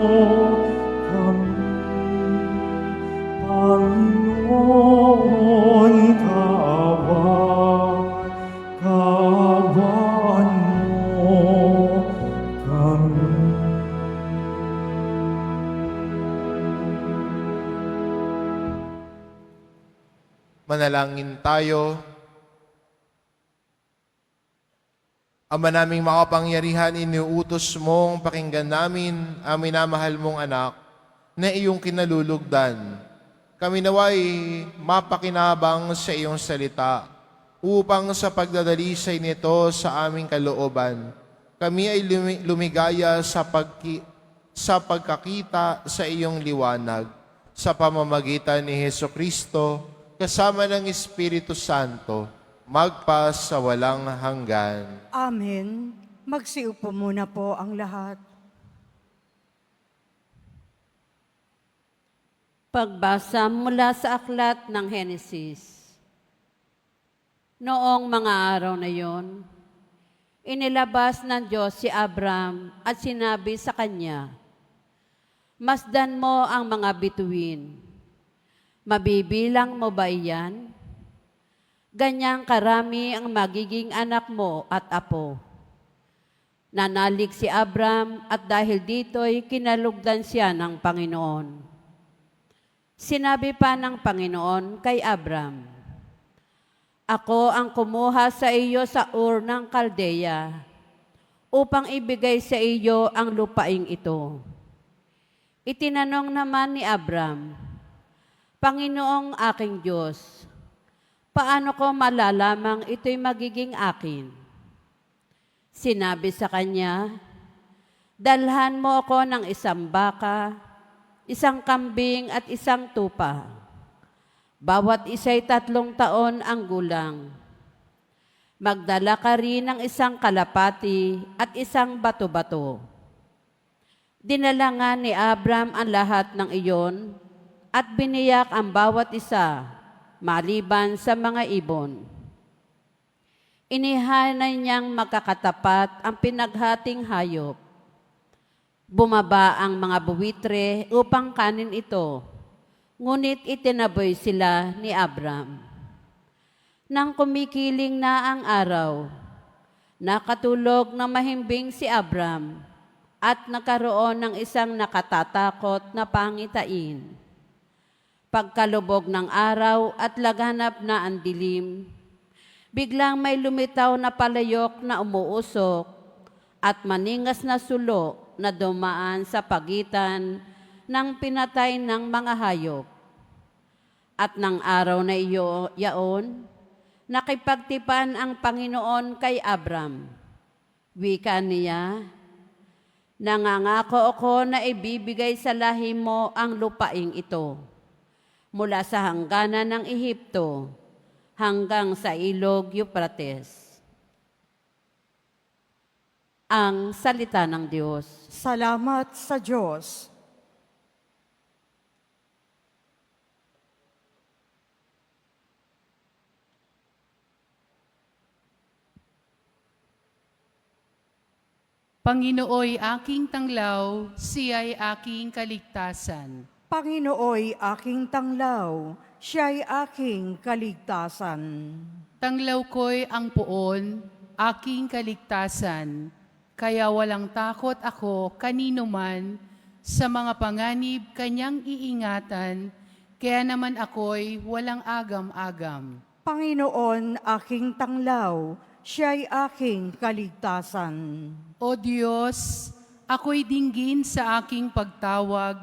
Panginoon, kawan mo kami. Manalangin tayo. Ama naming makapangyarihan, iniuutos mong pakinggan namin ang minamahal mong anak na iyong kinalulugdan. Kami naway mapakinabang sa iyong salita upang sa pagdadalisay nito sa aming kalooban, kami ay lumigaya sa pagkakita sa iyong liwanag sa pamamagitan ni Hesukristo kasama ng Espiritu Santo, magpa sa walang hanggan. Amen. Magsiupo muna po ang lahat. Pagbasa mula sa aklat ng Henesis. Noong mga araw na yon, inilabas ng Diyos si Abram at sinabi sa kanya, "Masdan mo ang mga bituin. Mabibilang mo ba iyan? Ganyang karami ang magiging anak mo at apo." Nanalig si Abram at dahil dito'y kinalugdan siya ng Panginoon. Sinabi pa ng Panginoon kay Abram, "Ako ang kumuha sa iyo sa Ur ng Kaldeya upang ibigay sa iyo ang lupaing ito." Itinanong naman ni Abram, "Panginoong aking Diyos, paano ko malalamang ito'y magiging akin?" Sinabi sa kanya, "Dalhan mo ako ng isang baka, isang kambing at isang tupa. Bawat isa'y 3 taon ang gulang. Magdala ka rin ng isang kalapati at isang bato-bato." Dinala nga ni Abram ang lahat ng iyon at biniyak ang bawat isa, maliban sa mga ibon. Inihanay niyang magkakatapat ang pinaghating hayop. Bumaba ang mga buwitre upang kanin ito, ngunit itinaboy sila ni Abram. Nang kumikiling na ang araw, nakatulog na mahimbing si Abram at nagkaroon ng isang nakatatakot na pangitain. Pagkalubog ng araw at laganap na ang dilim, biglang may lumitaw na palayok na umuusok at maningas na sulo na dumaan sa pagitan ng pinatay ng mga hayop. At ng araw na iyon, nakipagtipan ang Panginoon kay Abram. Wika niya, "Nangangako ako na ibibigay sa lahi mo ang lupaing ito, mula sa hangganan ng Ehipto hanggang sa ilog Euphrates." Ang salita ng Diyos. Salamat sa Diyos. Panginooy aking tanglaw, siya'y aking kaligtasan. Panginooy aking tanglaw, siya'y aking kaligtasan. Tanglaw ko'y ang puon, aking kaligtasan, kaya walang takot ako kanino man, sa mga panganib kanyang iingatan, kaya naman ako'y walang agam-agam. Panginoon aking tanglaw, siya'y aking kaligtasan. O Diyos, ako'y dinggin sa aking pagtawag,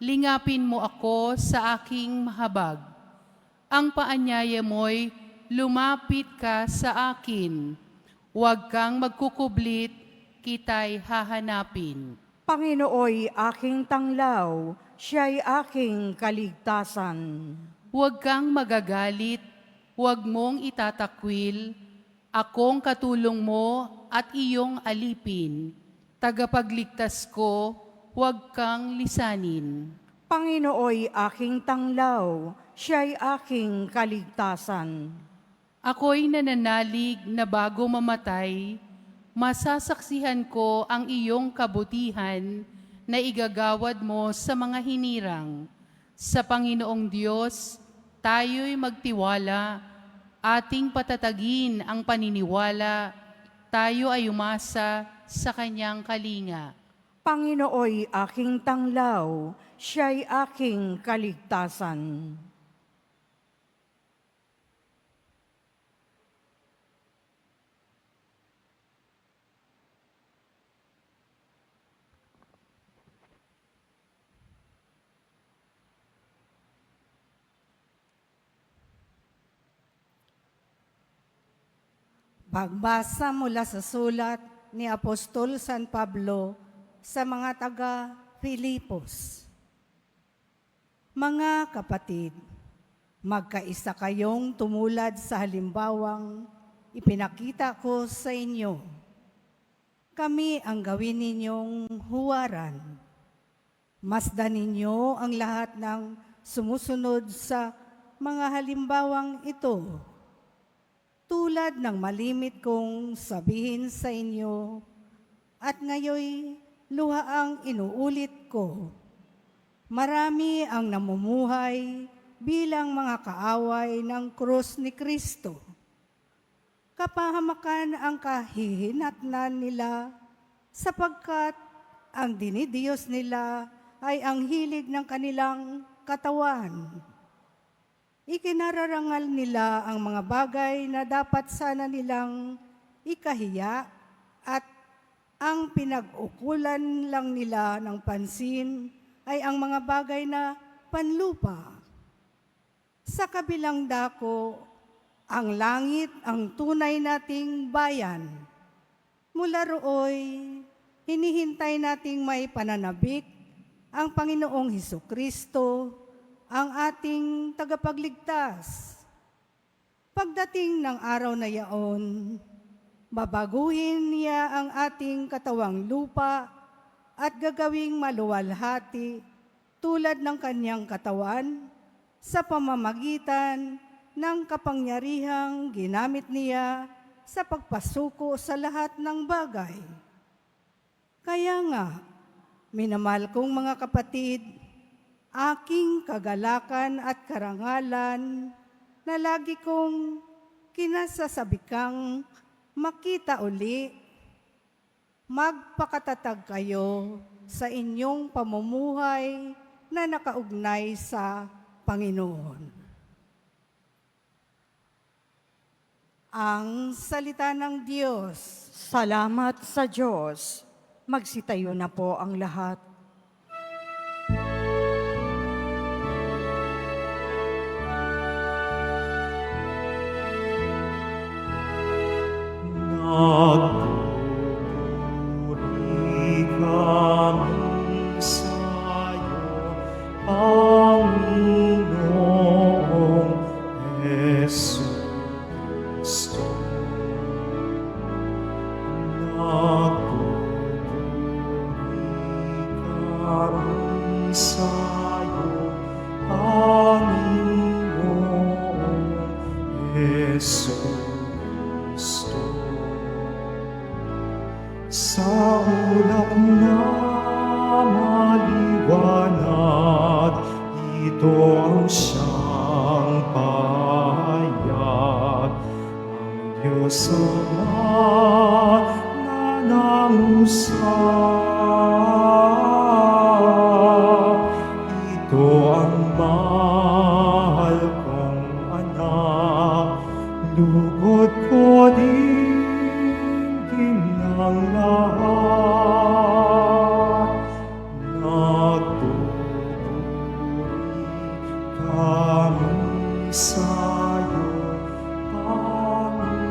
lingapin mo ako sa aking mahabag. Ang paanyaya mo'y lumapit ka sa akin, huwag kang magkukublit, kita'y hahanapin. Panginooy aking tanglaw, siya'y aking kaligtasan. Huwag kang magagalit, huwag mong itatakwil, akong katulong mo at iyong alipin. Tagapagligtas ko, huwag kang lisanin. Panginooy aking tanglaw, siya'y aking kaligtasan. Ako'y nananalig na bago mamatay, masasaksihan ko ang iyong kabutihan na igagawad mo sa mga hinirang. Sa Panginoong Diyos, tayo'y magtiwala, ating patatagin ang paniniwala, tayo ay umasa sa Kanyang kalinga. Panginooy aking tanglaw, siya'y aking kaligtasan. Pagbasa mula sa sulat ni Apostol San Pablo sa mga taga-Filipos. Mga kapatid, magkaisa kayong tumulad sa halimbawang ipinakita ko sa inyo. Kami ang gawin ninyong huwaran. Masdan ninyo ang lahat ng sumusunod sa mga halimbawang ito. Tulad ng malimit kong sabihin sa inyo, at ngayoy luhaang inuulit ko. Marami ang namumuhay bilang mga kaaway ng krus ni Kristo. Kapahamakan ang kahihinatnan nila sapagkat ang dinidiyos nila ay ang hilig ng kanilang katawan. Ikinararangal nila ang mga bagay na dapat sana nilang ikahiya at ang pinag-ukulan lang nila ng pansin ay ang mga bagay na panlupa. Sa kabilang dako, ang langit ang tunay nating bayan. Mula rooy, hinihintay nating may pananabik ang Panginoong Hesukristo, ang ating tagapagligtas. Pagdating ng araw na yaon, babaguhin niya ang ating katawang lupa at gagawing maluwalhati tulad ng kanyang katawan sa pamamagitan ng kapangyarihang ginamit niya sa pagpasuko sa lahat ng bagay. Kaya nga, minamahal kong mga kapatid, aking kagalakan at karangalan na lagi kong kinasasabikang makita uli, magpakatatag kayo sa inyong pamumuhay na nakaugnay sa Panginoon. Ang salita ng Diyos. Salamat sa Diyos. Magsitayo na po ang lahat. Nagpupuri kami sa'yo, Panginoong Jesucristo. Nagpupuri kami sa'yo, Panginoong Jesucristo. Sa ulap na maliwanag, ito ang siyang pahayag. Ang Diyos Ama na nangusap, ito ang mahal kong anak, lugod ko din ng lahat. Nagpupuri kami sa'yo, Panginoong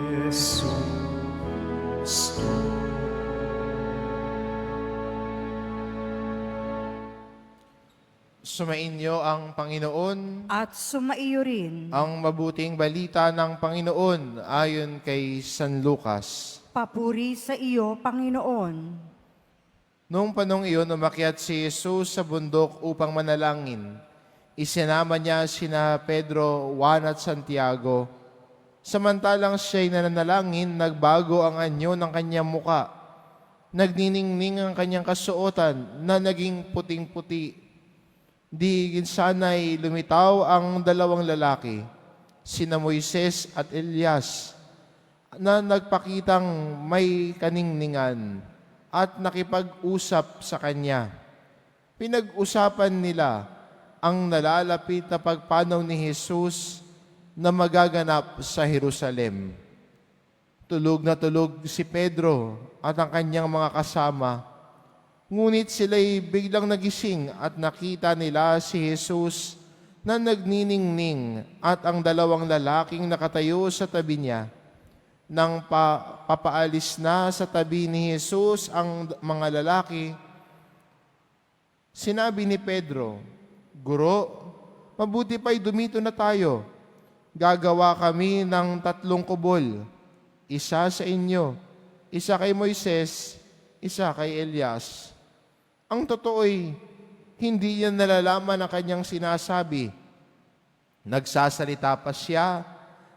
Jesucristo. Sumainyo ang Panginoon. At sumaiyo rin. Ang mabuting balita ng Panginoon ayon kay San Lucas. Papuri sa iyo, Panginoon. Noong panong iyon, umakyat si Jesus sa bundok upang manalangin. Isinama niya sina Pedro, Juan at Santiago. Samantalang siya'y nananalangin, nagbago ang anyo ng kanyang muka. Nagniningning ang kanyang kasuotan na naging puting-puti. Di sana'y lumitaw ang dalawang lalaki, sina Moises at Elias, na nagpakitang may kaningningan at nakipag-usap sa kanya. Pinag-usapan nila ang nalalapit na pagpanaw ni Jesus na magaganap sa Jerusalem. Tulog na tulog si Pedro at ang kanyang mga kasama. Ngunit sila'y biglang nagising at nakita nila si Jesus na nagniningning at ang dalawang lalaking nakatayo sa tabi niya. Nang papaalis na sa tabi ni Jesus ang mga lalaki, sinabi ni Pedro, "Guro, mabuti pa'y dumito na tayo. Gagawa kami ng 3 kubol. Isa sa inyo, isa kay Moises, isa kay Elias." Ang totoo'y hindi niya nalalaman ang kanyang sinasabi. Nagsasalita pa siya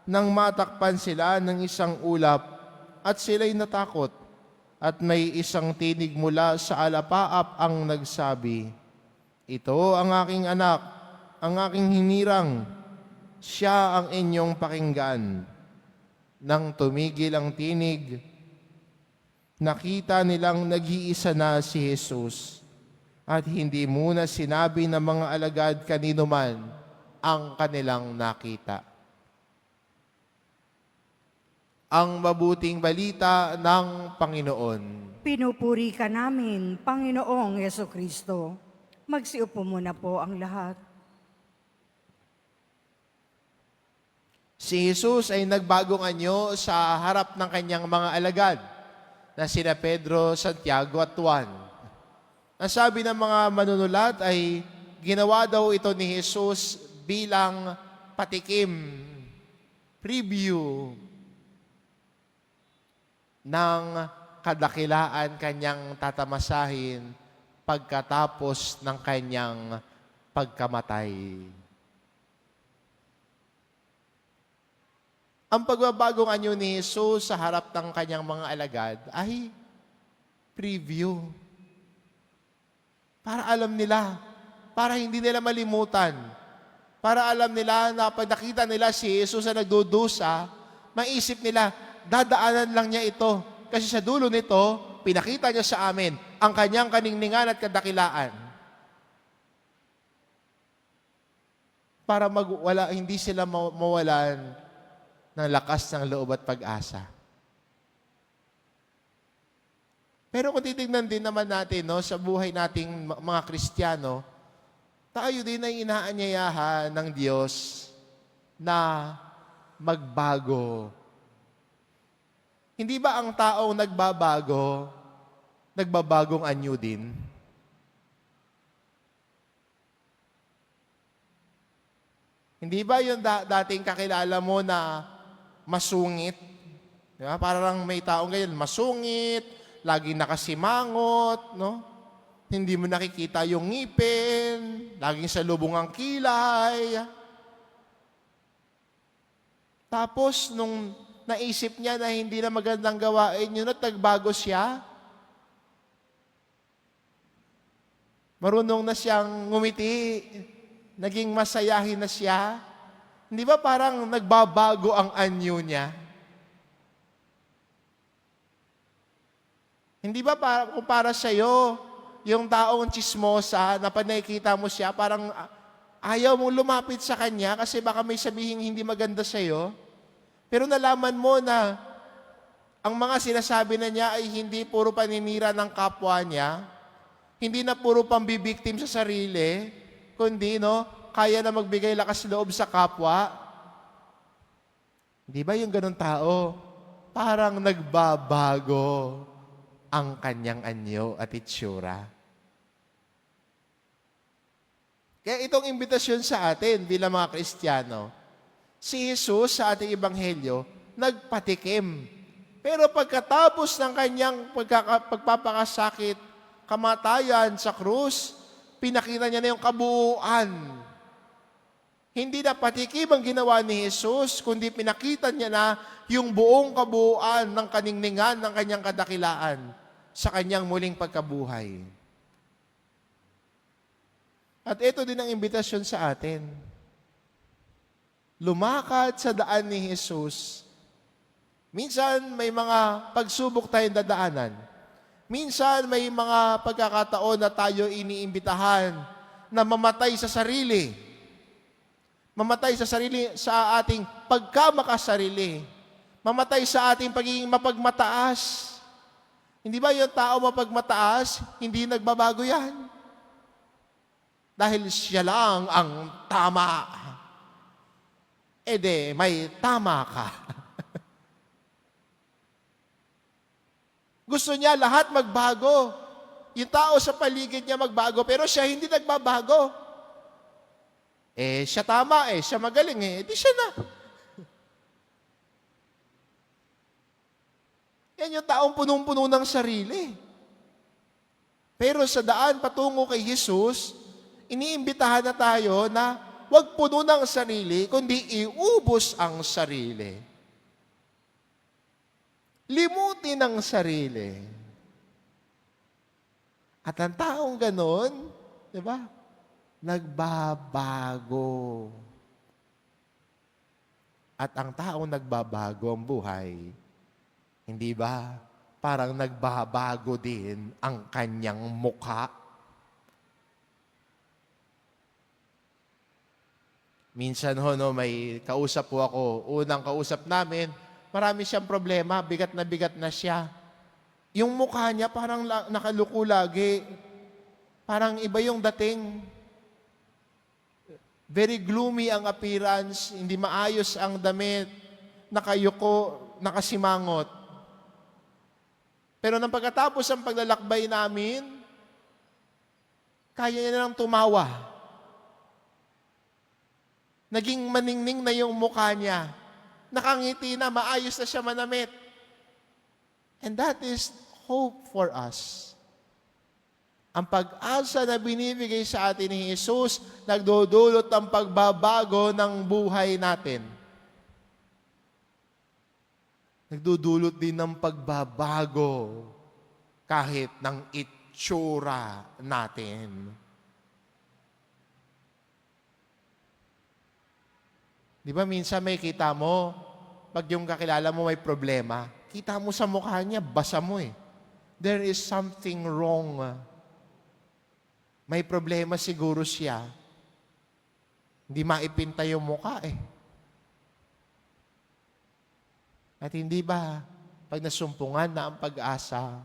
nang matakpan sila ng isang ulap at sila'y natakot. At may isang tinig mula sa alapaap ang nagsabi, "Ito ang aking anak, ang aking hinirang. Siya ang inyong pakinggan." Nang tumigil ang tinig, nakita nilang nag-iisa na si Jesus at hindi muna sinabi ng mga alagad kanino man ang kanilang nakita. Ang mabuting balita ng Panginoon. Pinupuri ka namin, Panginoong Yesukristo. Magsiupo muna po ang lahat. Si Jesus ay nagbagong anyo sa harap ng kanyang mga alagad na sina Pedro, Santiago at Juan. Ang sabi ng mga manunulat ay ginawa daw ito ni Jesus bilang patikim, preview ng kadakilaan kanyang tatamasahin pagkatapos ng kanyang pagkamatay. Ang pagbabagong anyo ni Jesus sa harap ng kanyang mga alagad ay preview. Para alam nila, para hindi nila malimutan, para alam nila na pag nakita nila si Jesus na nagdudusa, maisip nila, dadaanan lang niya ito. Kasi sa dulo nito, pinakita niya sa amin ang kanyang kaningningan at kadakilaan. Para hindi sila mawalan ng lakas ng loob at pag-asa. Pero kung titignan din naman natin sa buhay nating mga Kristiyano, tayo din ay inaanyayahan ng Diyos na magbago. Hindi ba ang taong nagbabago, nagbabagong anyo din? Hindi ba yung dating kakilala mo na masungit? Di ba? Parang may taong ganyan, masungit, laging nakasimangot, no? Hindi mo nakikita yung ngipin, laging sa lubong ang kilay. Tapos, nung naisip niya na hindi na magandang gawain yun at nagbago siya, marunong na siyang ngumiti, naging masayahin na siya. Hindi ba parang nagbabago ang anyo niya? Hindi ba kung para sa'yo, yung taong chismosa na pag nakikita mo siya, parang ayaw mong lumapit sa kanya kasi baka may sabihin hindi maganda sa'yo? Pero nalaman mo na ang mga sinasabi na niya ay hindi puro paninira ng kapwa niya, hindi na puro pambibiktim sa sarili, kundi kaya na magbigay lakas loob sa kapwa. Di ba yung ganun tao, parang nagbabago ang kanyang anyo at itsura. Kaya itong imbitasyon sa atin bilang mga Kristiyano, si Jesus sa ating ebanghelyo, nagpatikim. Pero pagkatapos ng kanyang pagpapakasakit, kamatayan sa krus, pinakita niya na yung kabuuan. Hindi na patikim ang ginawa ni Jesus, kundi pinakita niya na yung buong kabuuan ng kaningningan ng kanyang kadakilaan. sa kanyang muling pagkabuhay. At ito din ang imbitasyon sa atin. Lumakad sa daan ni Jesus. Minsan may mga pagsubok tayong dadaanan. Minsan may mga pagkakataon na tayo iniimbitahan na mamatay sa sarili. Mamatay sa sarili sa ating pagkamakasarili. Mamatay sa ating pagiging mapagmataas. Hindi ba yung tao mapagmataas, hindi nagbabago yan? Dahil siya lang ang tama. May tama ka. Gusto niya lahat magbago. Yung tao sa paligid niya magbago, pero siya hindi nagbabago. Siya tama siya magaling di siya na. Yan yung taong punong-puno ng sarili. Pero sa daan patungo kay Jesus, iniimbitahan na tayo na huwag puno ng sarili, kundi iubos ang sarili. Limutin ang sarili. At ang taong ganon, di ba? Nagbabago. At ang taong nagbabago ang buhay, hindi ba? Parang nagbabago din ang kanyang mukha. Minsan may kausap po ako. Unang kausap namin, marami siyang problema, bigat na siya. Yung mukha niya parang nakaluko lagi. Parang iba yung dating. Very gloomy ang appearance, hindi maayos ang damit, nakayuko, nakasimangot. Pero nang pagkatapos ang paglalakbay namin, kaya niya nang tumawa. Naging maningning na yung mukha niya. Nakangiti na, maayos na siya manamit. And that is hope for us. Ang pag-asa na binibigay sa atin ni Jesus, nagdudulot ng pagbabago ng buhay natin. Nagdudulot din ng pagbabago kahit ng itsura natin. Di ba minsan may kita mo, pag yung kakilala mo may problema, kita mo sa mukha niya, basa mo There is something wrong. May problema siguro siya. Hindi maipinta yung mukha At hindi ba, pag nasumpungan na ang pag-asa,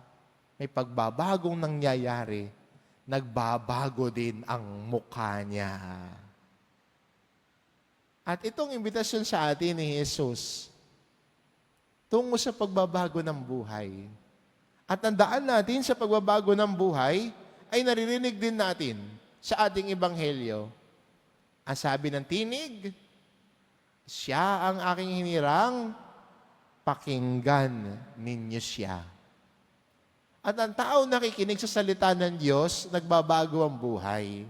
may pagbabagong nangyayari, nagbabago din ang mukha niya. At itong imbitasyon sa atin ni Jesus, tungo sa pagbabago ng buhay. At ang daan natin sa pagbabago ng buhay, ay naririnig din natin sa ating ebanghelyo. Ang sabi ng tinig, siya ang aking hinirang, pakinggan ninyo siya. At ang tao nakikinig sa salita ng Diyos, nagbabago ang buhay.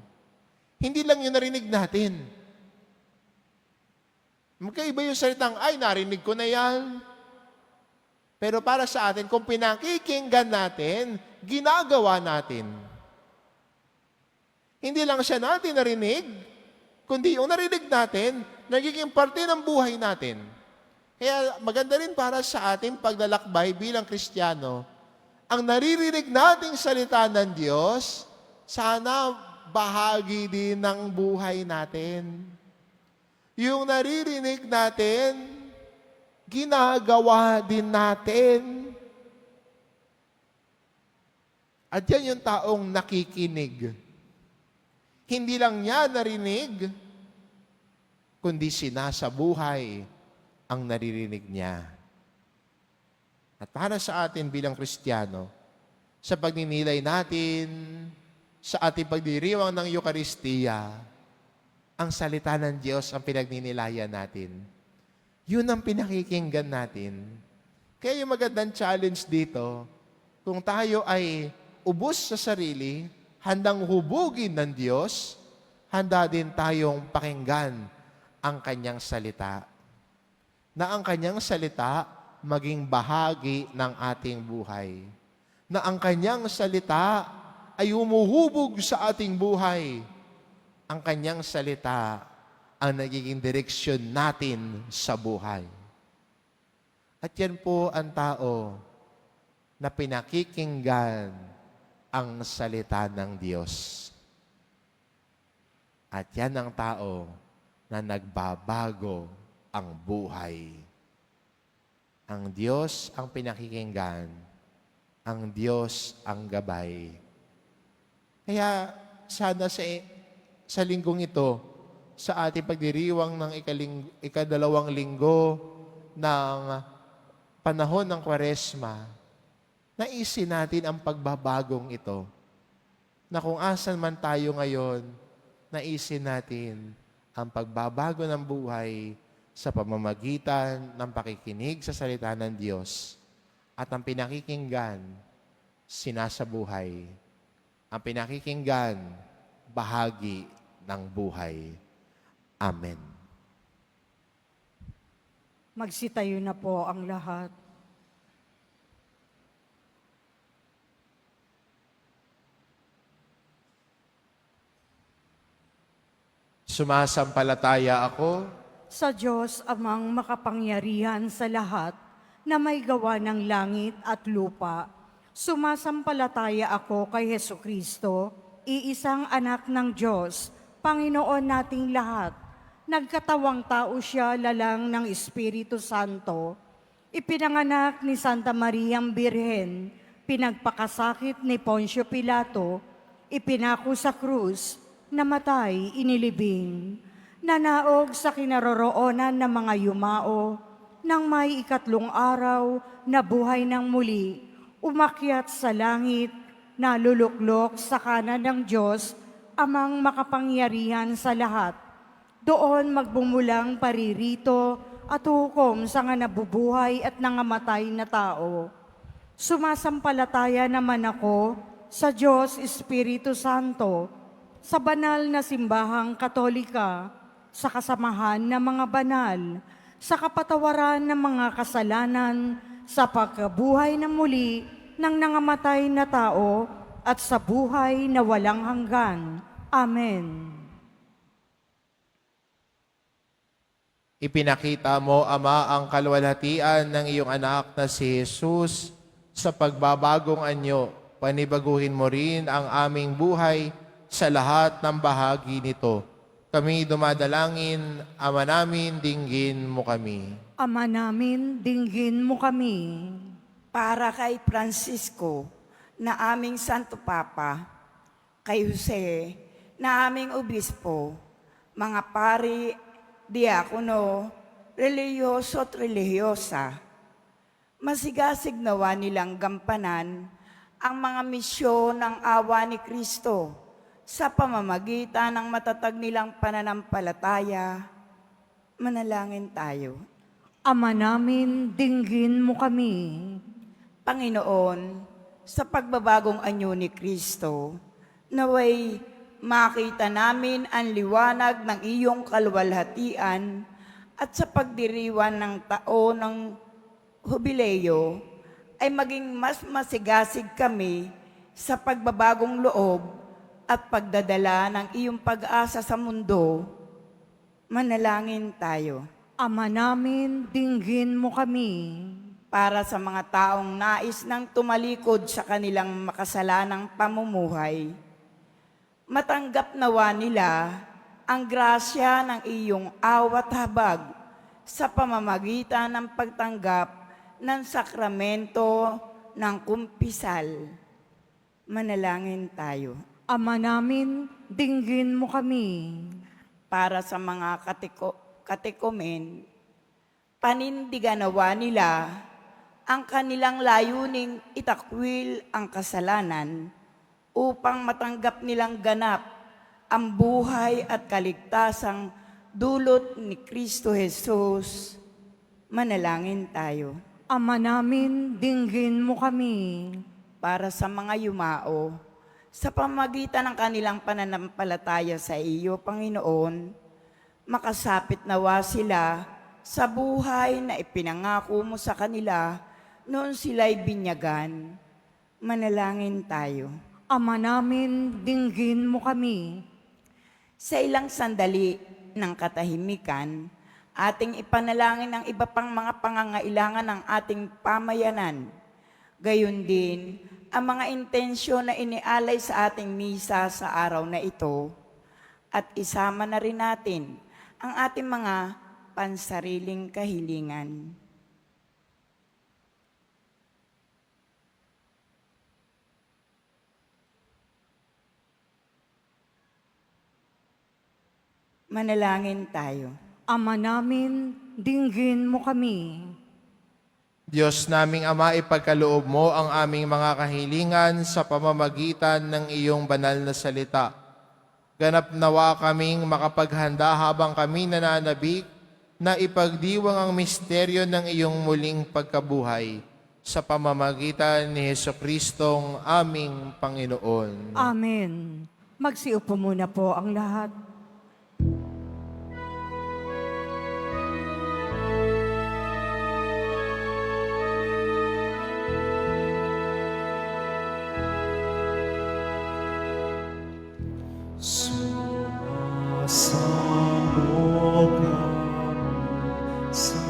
Hindi lang yung narinig natin. Magkaiba yung salitang, narinig ko na yan. Pero para sa atin, kung pinakikinggan natin, ginagawa natin. Hindi lang siya natin narinig, kundi yung narinig natin, nagiging parte ng buhay natin. Kaya maganda rin para sa ating paglalakbay bilang Kristiyano, ang naririnig nating salita ng Diyos, sana bahagi din ng buhay natin. Yung naririnig natin, ginagawa din natin. At yan yung taong nakikinig. Hindi lang niya narinig, kundi sinasabuhay ang naririnig niya. At para sa atin bilang Kristiyano, sa pagninilay natin, sa ating pagdiriwang ng Eucharistia, ang salita ng Diyos ang pinagninilayan natin. Yun ang pinakikinggan natin. Kaya yung magandang challenge dito, kung tayo ay ubos sa sarili, handang hubugin ng Diyos, handa din tayong pakinggan ang Kanyang salita. Na ang Kanyang salita maging bahagi ng ating buhay. na ang kanyang salita ay humuhubog sa ating buhay. Ang kanyang salita ang nagiging direksyon natin sa buhay. At yan po ang tao na pinakikinggan ang salita ng Diyos. At yan ang tao na nagbabago ang buhay. Ang Diyos ang pinakikinggan. Ang Diyos ang gabay. Kaya sana sa linggong ito, sa ating pagdiriwang ng ikadalawang linggo ng panahon ng Kwaresma, naisin natin ang pagbabagong ito. Na kung asan man tayo ngayon, naisin natin ang pagbabago ng buhay sa pamamagitan ng pakikinig sa salita ng Diyos at ang pinakikinggan, sinasabuhay. Ang pinakikinggan, bahagi ng buhay. Amen. Magsitayo na po ang lahat. Sumasampalataya ako Sa Diyos amang makapangyarihan sa lahat na may gawa ng langit at lupa. Sumasampalataya ako kay Hesukristo, iisang anak ng Diyos, Panginoon nating lahat. Nagkatawang tao siya lalang ng Espiritu Santo. Ipinanganak ni Santa Mariang Birhen, pinagpakasakit ni Poncio Pilato, ipinako sa krus, namatay, inilibing, nanaog sa kinaroroonan ng mga yumao, nang may ikatlong araw na buhay ng muli, umakyat sa langit, naluluklok sa kanan ng Diyos, amang makapangyarihan sa lahat. Doon magbumulang paririto at hukom sa nga nabubuhay at nangamatay na tao. Sumasampalataya naman ako sa Diyos Espiritu Santo, sa banal na simbahang Katolika, sa kasamahan ng mga banal, sa kapatawaran ng mga kasalanan, sa pagkabuhay na muli ng nangamatay na tao, at sa buhay na walang hanggan. Amen. Ipinakita mo, Ama, ang kaluwalhatian ng iyong anak na si Jesus sa pagbabagong anyo. Panibaguhin mo rin ang aming buhay sa lahat ng bahagi nito. Kami dumadalangin, Ama namin, dinggin mo kami. Ama namin, dinggin mo kami. Para kay Francisco, na aming Santo Papa, kay Jose, na aming Obispo, mga pari, diakono, relihiyoso at relihiyosa, masigasig nawa nilang gampanan ang mga misyon ng awa ni Kristo sa pamamagitan ng matatag nilang pananampalataya. Manalangin tayo. Ama namin, dinggin mo kami. Panginoon, sa pagbabagong anyo ni Kristo, naway makita namin ang liwanag ng iyong kaluwalhatian at sa pagdiriwan ng taon ng hubileo ay maging mas masigasig kami sa pagbabagong loob at pagdadala ng iyong pag-asa sa mundo. Manalangin tayo. Ama namin, dinggin mo kami. Para sa mga taong nais nang tumalikod sa kanilang makasalanang pamumuhay, matanggap nawa nila ang grasya ng iyong awat habag sa pamamagitan ng pagtanggap ng sakramento ng kumpisal. Manalangin tayo. Ama namin, dinggin mo kami. Para sa mga katekumen, panindigan nawa nila ang kanilang layuning itakwil ang kasalanan upang matanggap nilang ganap ang buhay at kaligtasang dulot ni Kristo Jesus. Manalangin tayo. Ama namin, dinggin mo kami. Para sa mga yumao, sa pamagitan ng kanilang pananampalataya sa iyo, Panginoon, makasapit nawa sila sa buhay na ipinangako mo sa kanila noon sila'y binyagan. Manalangin tayo. Ama namin, dinggin mo kami. Sa ilang sandali ng katahimikan, ating ipanalangin ang iba pang mga pangangailangan ng ating pamayanan. Gayon din, ang mga intensyon na inialay sa ating misa sa araw na ito, at isama na rin natin ang ating mga pansariling kahilingan. Manalangin tayo. Ama namin, dinggin mo kami. Diyos naming Ama, ipagkaloob mo ang aming mga kahilingan sa pamamagitan ng iyong banal na salita. Ganap nawa kaming makapaghanda habang kami nananabik na ipagdiwang ang misteryo ng iyong muling pagkabuhay sa pamamagitan ni Jesucristong aming Panginoon. Amen. Magsiupo muna po ang lahat. Sumasamo kami sa'yo.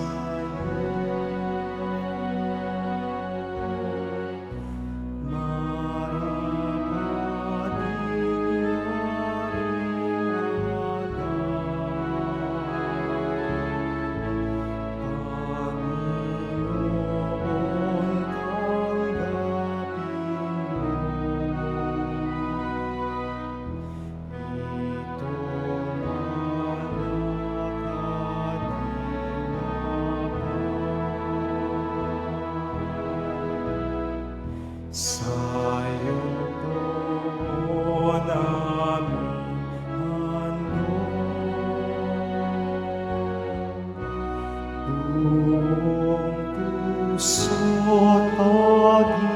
Marapat Panginoon, sa'yo po namin buong puso't pag-iisip.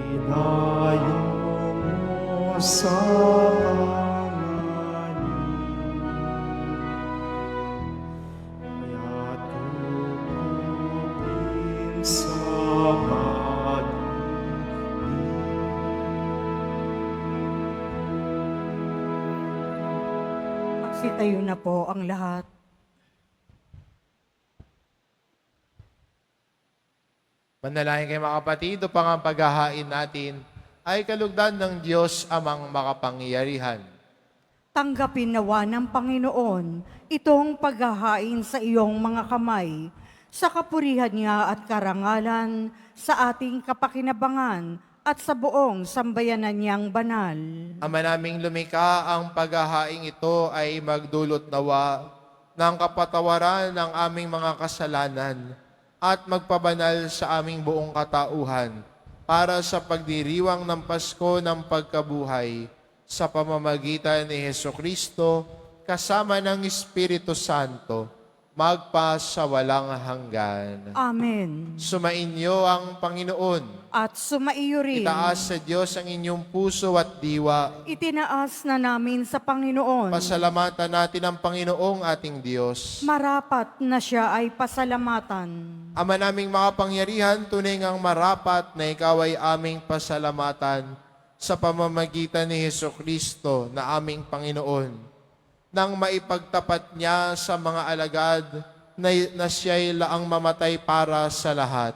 Ilayo mo sa kaya't tutupin sa Magsitayo na po ang lahat. Manalangin kayo mga kapatid, upang ang paghahain natin ay kalugdan ng Diyos amang makapangyarihan. Tanggapin nawa ng Panginoon itong paghahain sa iyong mga kamay, sa kapurihan niya at karangalan, sa ating kapakinabangan at sa buong sambayanan niyang banal. Ama naming lumikha, ang paghahaing ito ay magdulot nawa ng kapatawaran ng aming mga kasalanan at magpabanal sa aming buong katauhan para sa pagdiriwang ng Pasko ng pagkabuhay sa pamamagitan ni Jesucristo kasama ng Espiritu Santo magpa sa walang hanggan. Amen. Sumainyo ang Panginoon. At sumaiyo rin. Itaas sa Diyos ang inyong puso at diwa. Itinaas na namin sa Panginoon. Pasalamatan natin ang Panginoong ating Diyos. Marapat na siya ay pasalamatan. Ama naming makapangyarihan, tunay ngang marapat na ikaw ay aming pasalamatan sa pamamagitan ni Jesucristo na aming Panginoon, nang maipagtapat niya sa mga alagad na siya'y laang mamatay para sa lahat.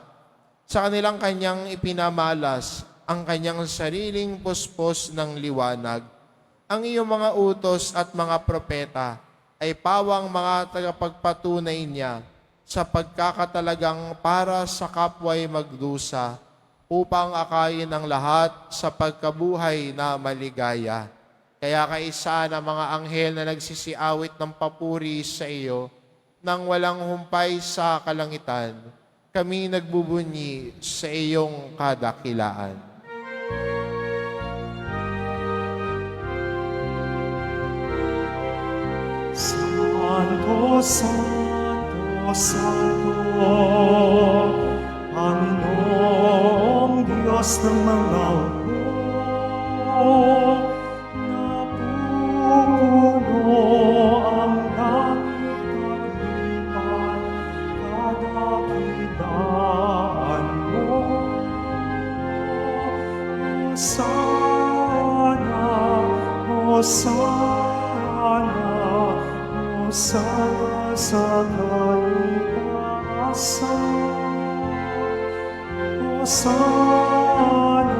Sa kanilang kanyang ipinamalas ang kanyang sariling puspos ng liwanag. Ang iyong mga utos at mga propeta ay pawang mga tagapagpatunay niya sa pagkakatalagang para sa kapwa'y magdusa upang akayin ang lahat sa pagkabuhay na maligaya. Kaya kaisa ng mga anghel na nagsisiawit ng papuri sa iyo, nang walang humpay sa kalangitan, kami nagbubunyi sa iyong kadakilaan. Santo, Santo, Santo, Panginoong Diyos ng mga hukbo, napupuno ang langit at lupa, Hosana sa kaitaasan. Hosana,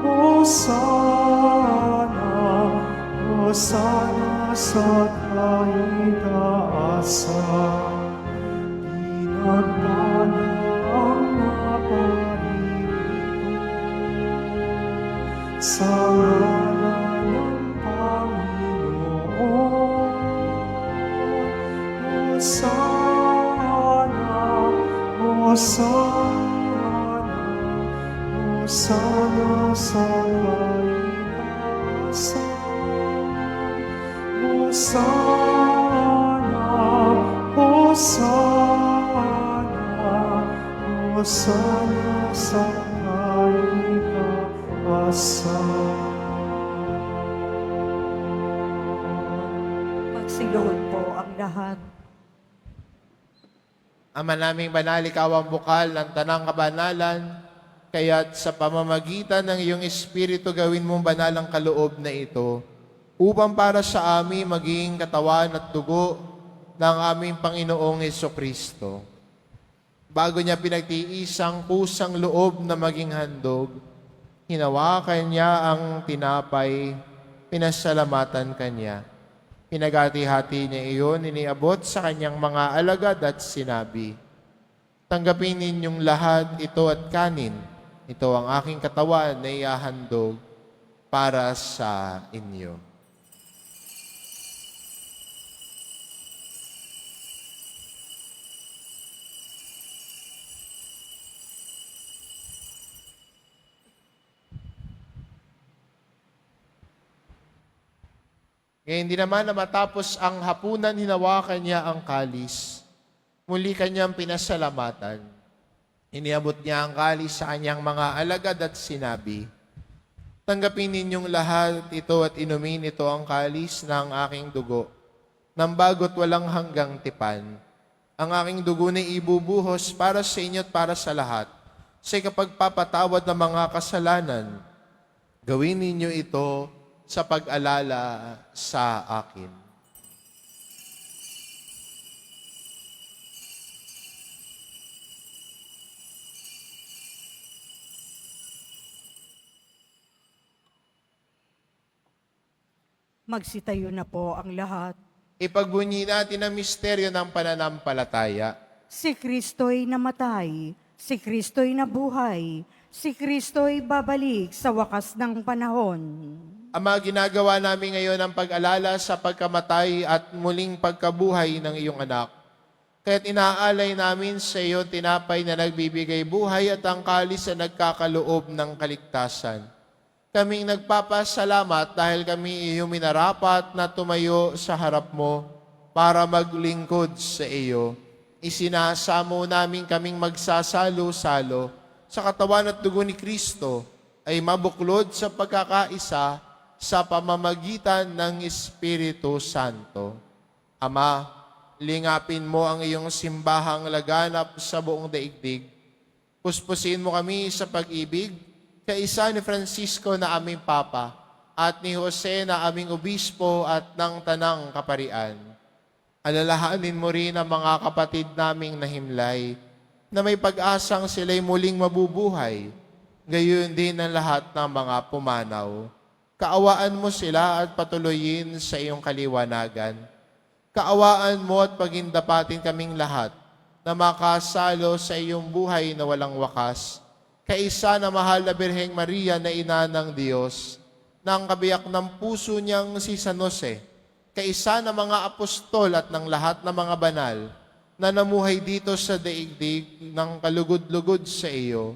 Hosana, Hosana sa kaitaasan. Pinagpala ang naparirito sa ngalan ng Panginoon. Hosana, Hosana, Hosana sa kaitaasan. Hosana, Hosana, Hosana sa kaitaasan. Magsiluhod po ang lahat. Ama naming banal, ikaw ang bukal ng tanang kabanalan, kaya't sa pamamagitan ng iyong Espiritu gawin mong banal ang kaloob na ito, upang para sa amin maging katawan at dugo ng aming Panginoong Hesukristo. Bago niya pinagtiisang kusang loob na maging handog, hinawakan niya ang tinapay, pinasalamatan kanya. Pinagati-hati niya iyon, iniabot sa kanyang mga alagad at sinabi, "Tanggapin ninyong lahat ito at kanin. Ito ang aking katawan na iahandog para sa inyo." Ngayon din naman na matapos ang hapunan, hinawakan niya ang kalis. Muli kanyang pinasalamatan. Iniabot niya ang kalis sa kanyang mga alagad at sinabi, "Tanggapin ninyong lahat ito at inumin ito ang kalis ng aking dugo, ng bago't walang hanggang tipan. Ang aking dugo na ibubuhos para sa inyo at para sa lahat, sa ikapagpapatawad ng mga kasalanan. Gawin ninyo ito sa pag-alala sa akin." Magsitayo na po ang lahat. Ipagbunyi natin ang misteryo ng pananampalataya. Si Kristo'y namatay, si Kristo'y nabuhay, si Kristo'y babalik sa wakas ng panahon. Ama, ginagawa namin ngayon ang pag-alala sa pagkamatay at muling pagkabuhay ng iyong anak. Kaya't inaalay namin sa iyo tinapay na nagbibigay buhay at ang kalis na nagkakaloob ng kaligtasan. Kaming nagpapasalamat dahil kami iyong minarapat na tumayo sa harap mo para maglingkod sa iyo. Isinasamo namin kaming magsasalo-salo sa katawan at dugo ni Kristo ay mabuklod sa pagkakaisa sa pamamagitan ng Espiritu Santo. Ama, lingapin mo ang iyong simbahang laganap sa buong daigdig. Puspusin mo kami sa pag-ibig, kaisa ni Francisco na aming Papa, at ni Jose na aming Obispo at ng Tanang Kaparian. Alalahanin mo rin ang mga kapatid naming nahimlay, na may pag-asang sila'y muling mabubuhay, gayon din ang lahat ng mga pumanaw. Kaawaan mo sila at patuloyin sa iyong kaliwanagan. Kaawaan mo at pagindapatin kaming lahat na makasalo sa iyong buhay na walang wakas. Kaisa na mahal na Birheng Maria na ina ng Diyos, ng kabiyak ng puso niyang si San Jose, kaisa na mga apostol at ng lahat ng mga banal na namuhay dito sa daigdig ng kalugod-lugod sa iyo,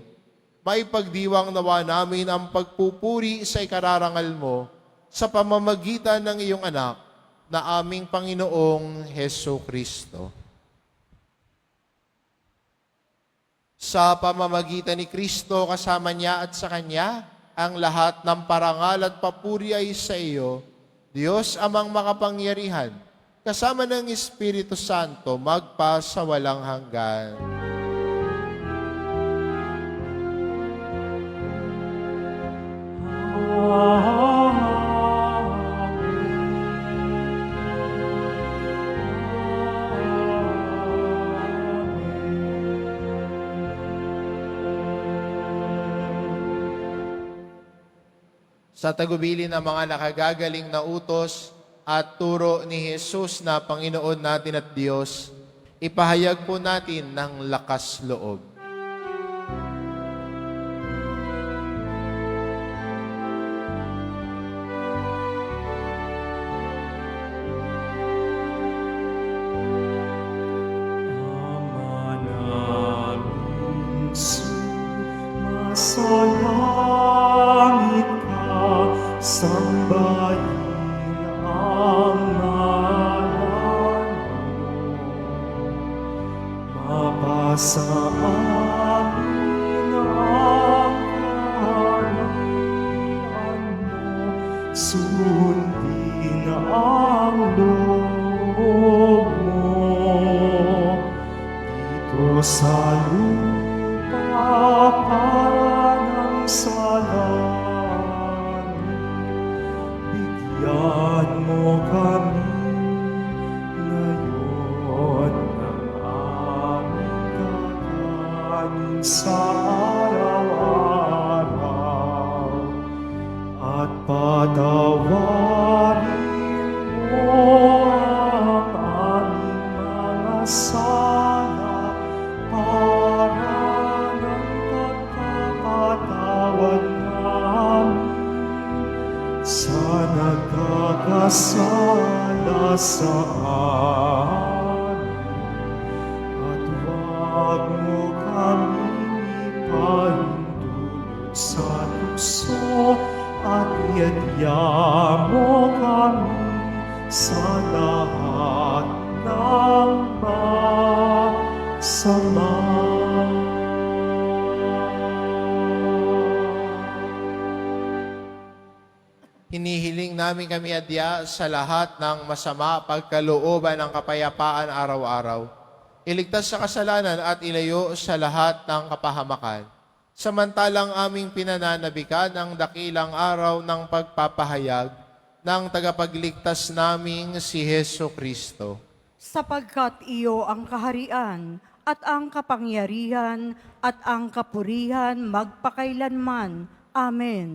may pagdiwang nawa namin ang pagpupuri sa ikararangal mo sa pamamagitan ng iyong anak na aming Panginoong Heso Kristo. Sa pamamagitan ni Kristo, kasama niya at sa Kanya, ang lahat ng parangal at papuri ay sa iyo, Diyos amang makapangyarihan, kasama ng Espiritu Santo, magpa sa walang hanggan. sa tagubili ng mga nakagagaling na utos at turo ni Jesus na Panginoon natin at Diyos, ipahayag po natin ng lakas loob. Ama namin, sumasalangit ka, sambahin ang ngalan mo. Mapasa amin ang kaharian mo, sundin ang loob mo. Dito sa lupa parang sa langit, bigyan mo kami ngayon ng aming kakanin sa araw-araw, at patawarin mo ang aming mga sala para ng pagkakatawad namin sa nagkakasala sa amin. At huwag mo kaming ipahintulot sa tukso, at iadya mo kami sa lahat ng masama. Hinihiling namin kami adya sa lahat ng masama pagkalooban ng kapayapaan araw-araw. Iligtas sa kasalanan at ilayo sa lahat ng kapahamakan. Samantalang aming pinananabikan ang dakilang araw ng pagpapahayag ng tagapagligtas naming si Heso Kristo. Sapagkat iyo ang kaharian at ang kapangyarihan at ang kapurihan magpakailanman. Amen.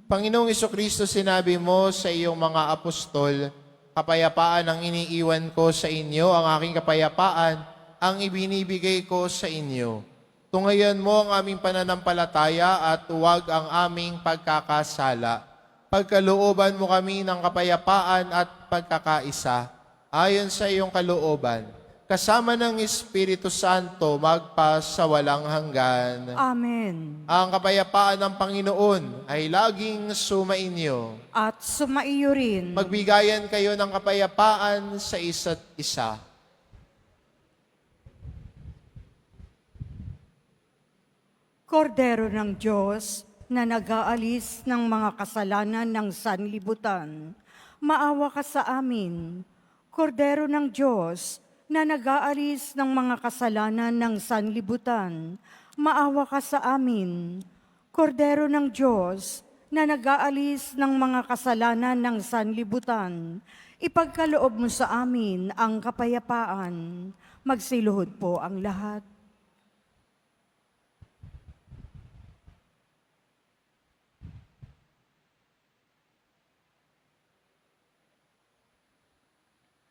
Panginoong Kristo, sinabi mo sa iyong mga apostol, kapayapaan ang iniiwan ko sa inyo, ang aking kapayapaan ang ibinibigay ko sa inyo. Tungayan mo ang aming pananampalataya at huwag ang aming pagkakasala. Pagkalooban mo kami ng kapayapaan at pagkakaisa, ayon sa iyong kalooban, kasama ng Espiritu Santo magpasawalang hanggan. Amen. Ang kapayapaan ng Panginoon ay laging sumainyo. At sumaiyo rin. Magbigayan kayo ng kapayapaan sa isa't isa. Kordero ng Diyos na nag-aalis ng mga kasalanan ng sanlibutan, maawa ka sa amin. Kordero ng Diyos na nag-aalis ng mga kasalanan ng sanlibutan, maawa ka sa amin. Kordero ng Diyos na nag-aalis ng mga kasalanan ng sanlibutan, ipagkaloob mo sa amin ang kapayapaan. Magsiluhod po ang lahat.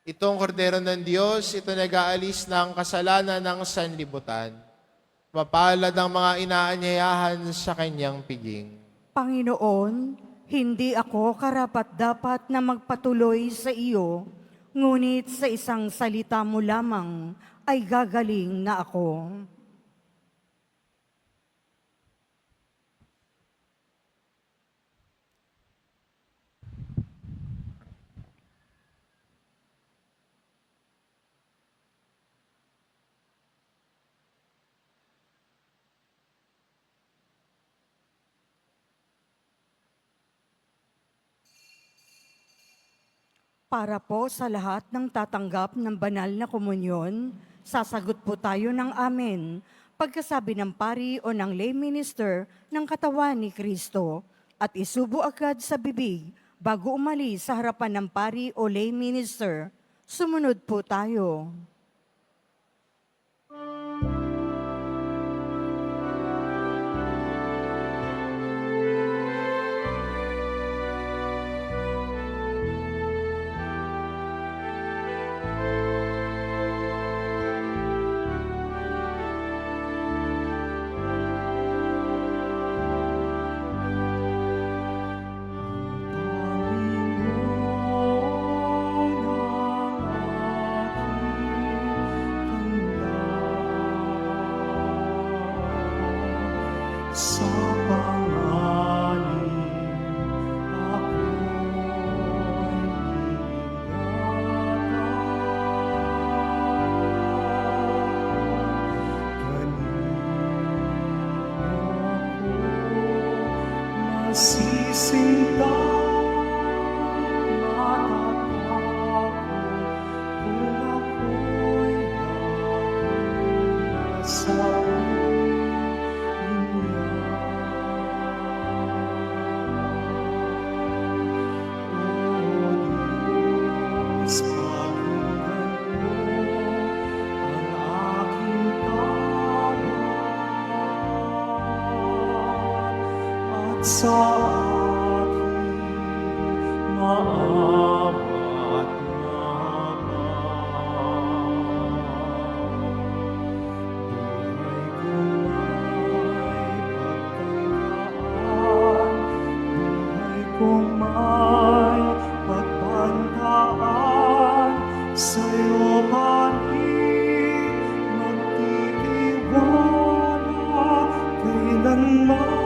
Itong kordero ng Diyos, ito nag-aalis ng kasalanan ng sanlibutan. Mapalad ang mga inaanyayahan sa kanyang piging. Panginoon, hindi ako karapat-dapat na magpatuloy sa iyo, ngunit sa isang salita mo lamang ay gagaling na ako. Para po sa lahat ng tatanggap ng banal na komunyon, sasagot po tayo ng amen pagkasabi ng pari o ng lay minister ng katawan ni Kristo at isubo agad sa bibig bago umalis sa harapan ng pari o lay minister. Sumunod po tayo. masisinta, matatakot kung ako'y nasa Diyos, pakinggan mo ang aking tawag at sa aking maamat buhay kong may pagbantaan, sa'yo pa rin magtitiwala kailanman.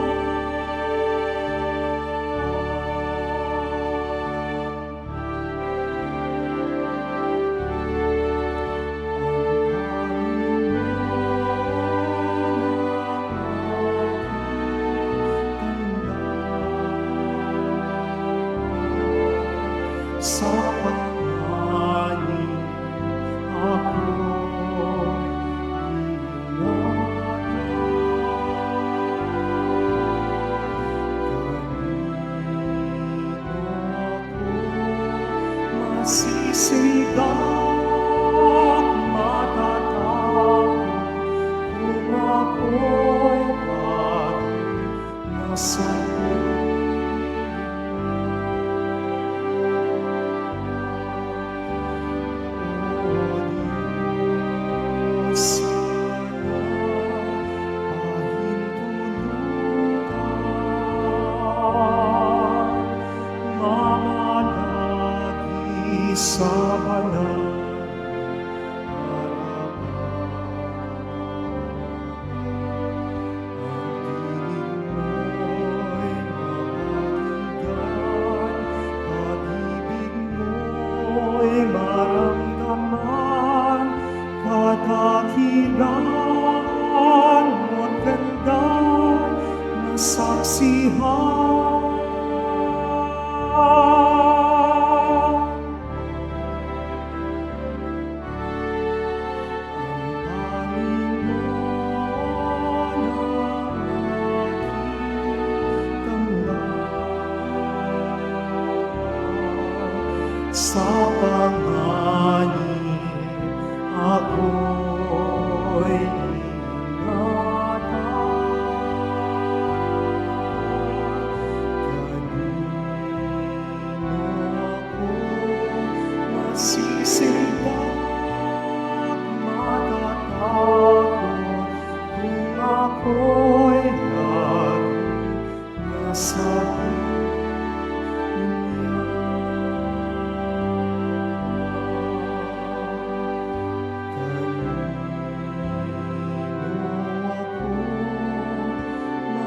Sa panganin ako'y masisindak, matatakot kung ako'y nasa sa banal maramdaman, kadakilaan mo't ganda na saksihan. Sa panganin ako'y ingatan. Kanino ako masisindak, matatakot kung ako'y nasa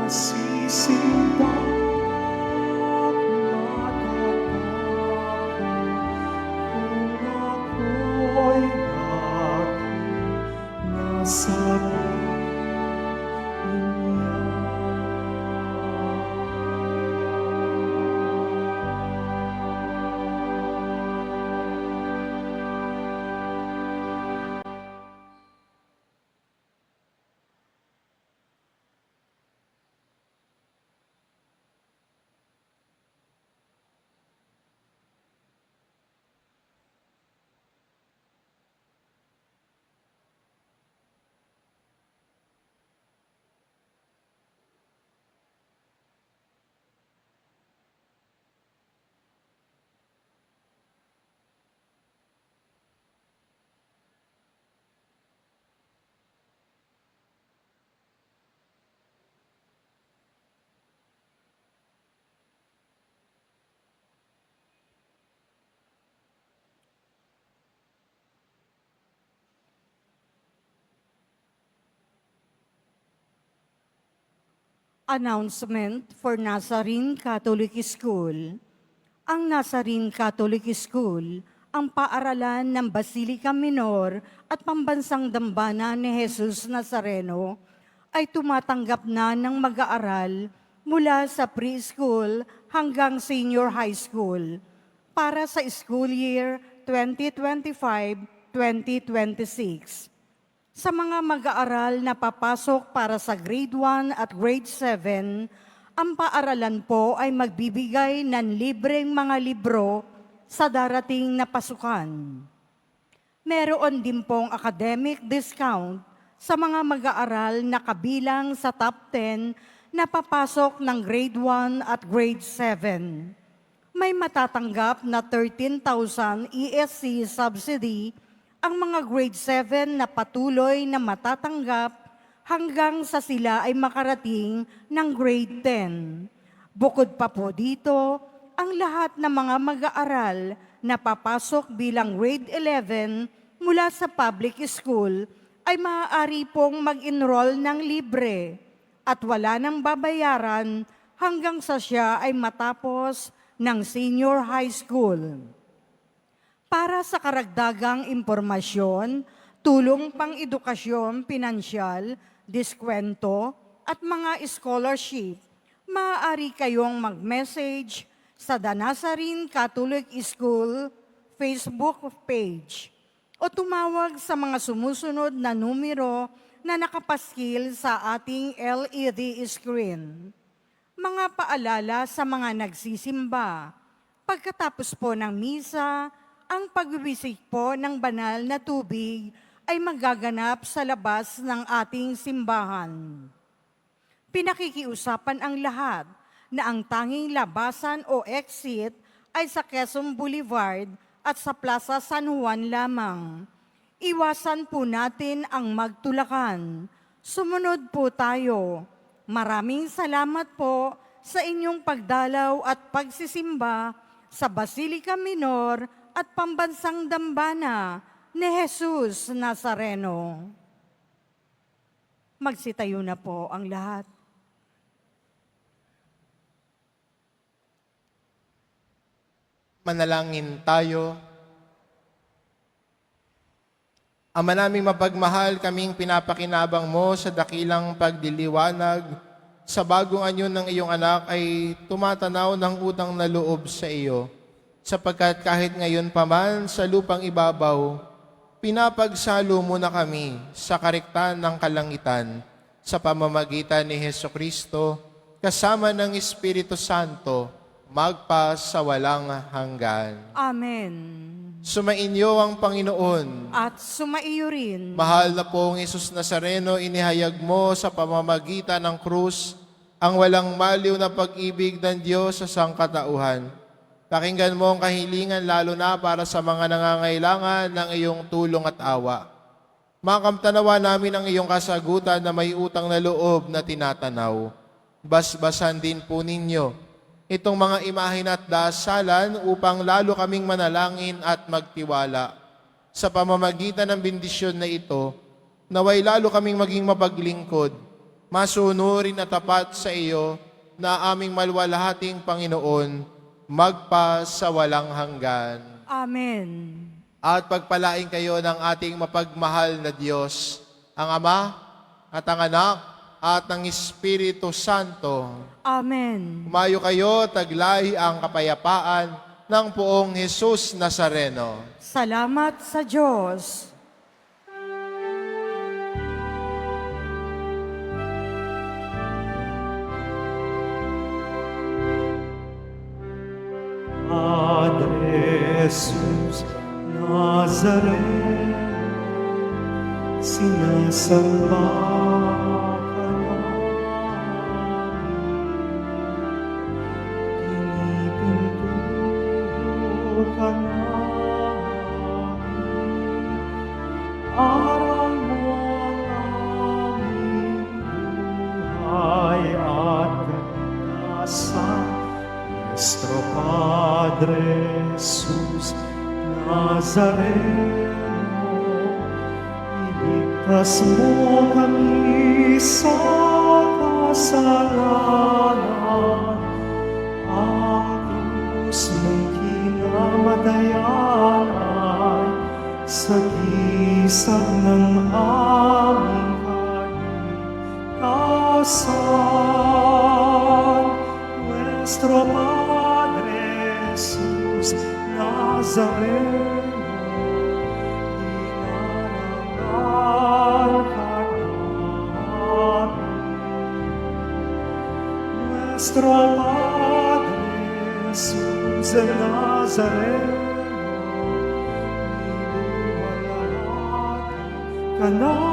masisindak, matatakot kung ako'y nasa Announcement for Nazarene Catholic School. Ang Nazarene Catholic School, ang paaralan ng Basilica Minor at Pambansang Dambana ni Jesus Nazareno, ay tumatanggap na ng mag-aaral mula sa preschool hanggang senior high school para sa school year 2025-2026. Sa mga mag-aaral na papasok para sa grade 1 at grade 7, ang paaralan po ay magbibigay ng libreng mga libro sa darating na pasukan. Meron din pong academic discount sa mga mag-aaral na kabilang sa top 10 na papasok ng grade 1 at grade 7. May matatanggap na 13,000 ESC subsidy ang mga grade 7 na patuloy na matatanggap hanggang sa sila ay makarating ng grade 10. Bukod pa po dito, ang lahat ng mga mag-aaral na papasok bilang grade 11 mula sa public school ay maaari pong mag-enroll ng libre at wala nang babayaran hanggang sa siya ay matapos ng senior high school. Para sa karagdagang impormasyon, tulong pang-edukasyon, pinansyal, diskwento, at mga scholarship, maaari kayong mag-message sa The Nazarene Catholic School Facebook page o tumawag sa mga sumusunod na numero na nakapaskil sa ating LED screen. Mga paalala sa mga nagsisimba. Pagkatapos po ng misa, ang pagbibisik po ng banal na tubig ay magaganap sa labas ng ating simbahan. Pinakikiusapan ang lahat na ang tanging labasan o exit ay sa Quezon Boulevard at sa Plaza San Juan lamang. Iwasan po natin ang magtulakan. Sumunod po tayo. Maraming salamat po sa inyong pagdalaw at pagsisimba sa Basilica Minor at Pambansang Dambana ni Jesus Nazareno. Magsitayo na po ang lahat. Manalangin tayo. Ama naming mapagmahal, kaming pinapakinabang mo sa dakilang pagdiliwanag sa bagong anyo ng iyong anak ay tumatanaw ng utang na loob sa iyo. Sapagkat kahit ngayon pa man sa lupang ibabaw, pinapagsalo mo na kami sa karektan ng kalangitan sa pamamagitan ni Hesukristo kasama ng Espiritu Santo magpa sa walang hanggan. Amen. Sumainyo ang Panginoon. At sumaiyo rin. Mahal na pong Jesus Nazareno, inihayag mo sa pamamagitan ng krus ang walang maliw na pag-ibig ng Diyos sa sangkatauhan. Pakinggan mo ang kahilingan lalo na para sa mga nangangailangan ng iyong tulong at awa. Makamtanawa namin ang iyong kasagutan na may utang na loob na tinatanaw. Basbasan din po ninyo itong mga imahin at dasalan upang lalo kaming manalangin at magtiwala. Sa pamamagitan ng bendisyon na ito, naway lalo kaming maging mapaglingkod, masunurin at tapat sa iyo na aming malwalhating Panginoon, magpa sa walang hanggan. Amen. At pagpalain kayo ng ating mapagmahal na Diyos, ang Ama at ang Anak at ang Espiritu Santo. Amen. Umayo kayo, taglay ang kapayapaan ng poong Jesus Nazareno. Salamat sa Diyos. Padre Jesus Nazareno, sinasamba ka namin, pinipinto ka namin, aral mo ang aming buhay at kaligtasan. Nuestro Padre Jesus Nazareno, iligtas mo kami sa kasalanan. Ang krus mong kinamatayan ay sagisag ng aming kaligtasan. Nuestro Padre Jesús Nazareno, dinalanggan ka namin. Nuestro Padre Jesús Nazareno, niluwalhati ka namin.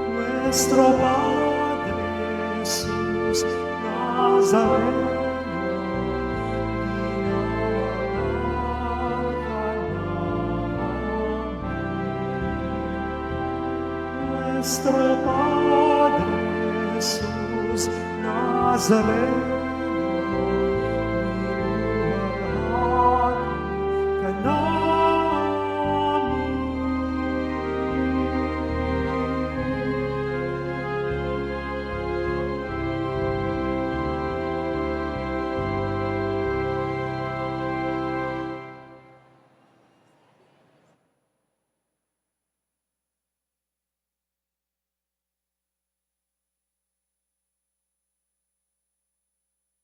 Nuestro Padre Jesús Nazareno, nuestro Padre Jesús Nazareno.